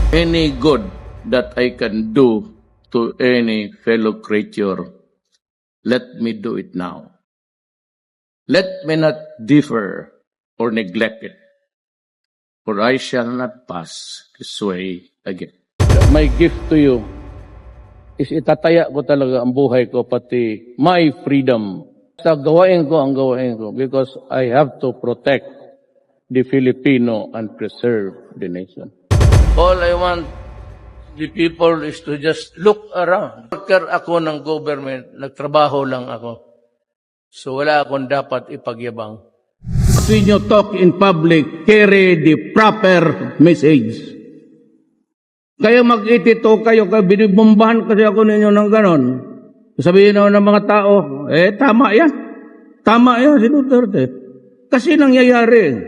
Any good that I can do to any fellow creature, let me do it now. Let me not differ or neglect it, for I shall not pass this way again. My gift to you is itataya ko talaga ang buhay ko, pati my freedom. Sa gawain ko ang gawain ko because I have to protect the Filipino and preserve the nation. All I want the people is to just look around. Worker ako ng government, nagtrabaho lang ako. So wala akong dapat ipagyabang. When you talk in public, carry the proper message. Kaya mag-itito kayo, binibombahan kasi ako ninyo ng ganon. Sabihin na ng mga tao, tama yan. Tama yan si Duterte. Kasi nangyayari.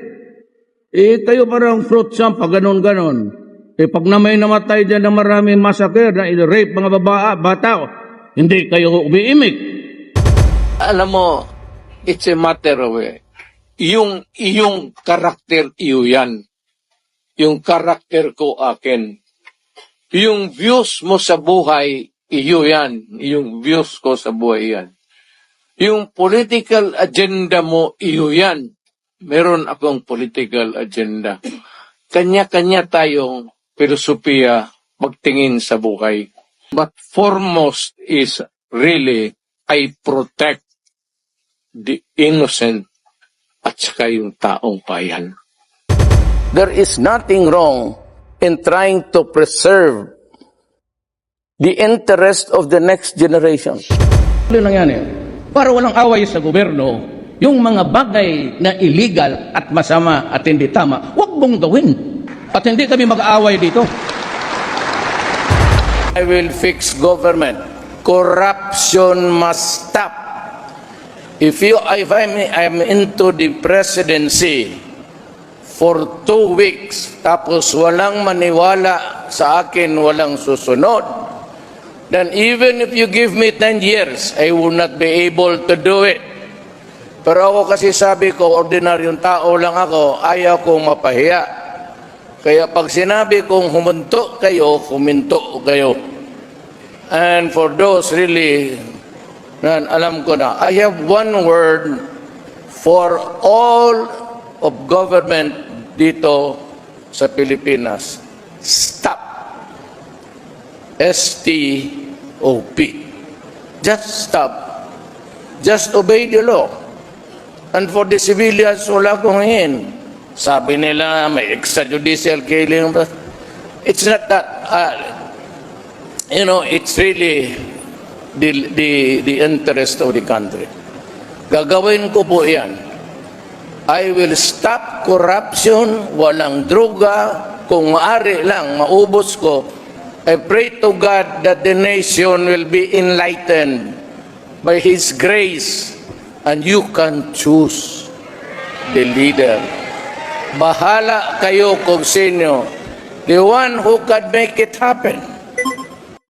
Kayo parang fruit sum, pag ganon-ganon. Pag na may namatay dyan na maraming massacre, na rape mga bata, hindi kayo umiimik. Alam mo, it's a matter of iyong karakter iyo yan. Yung karakter ko akin. Yung views mo sa buhay, iyo yan. Yung views ko sa buhay yan. Yung political agenda mo, iyo yan. Meron akong political agenda. Kanya-kanya tayong filosofiya magtingin sa buhay. But foremost is really, I protect the innocent at saka yung taong bayan. There is nothing wrong in trying to preserve the interest of the next generation. Ano lang yan Para walang away sa gobyerno, yung mga bagay na illegal at masama at hindi tama, huwag mong gawin. At hindi kami mag-aaway dito. I will fix government. Corruption must stop. If I'm into the presidency for 2 weeks, tapos walang maniwala sa akin, walang susunod, then even if you give me 10 years, I will not be able to do it. Pero ako kasi sabi ko, ordinaryong tao lang ako, ayaw kong mapahiya. Kaya pag sinabi kong huminto kayo, huminto kayo. And for those really, alam ko na, I have one word for all of government dito sa Pilipinas. Stop. S-T-O-P. Just stop. Just obey the law. And for the civilians, wala kong hingin. Sabi nila, may extrajudicial killing. It's not that. It's really the interest of the country. Gagawin ko po yan. I will stop corruption, walang droga, kung maaari lang, maubos ko. I pray to God that the nation will be enlightened by His grace, and you can choose the leader. Bahala kayo kung sino, the one who can make it happen.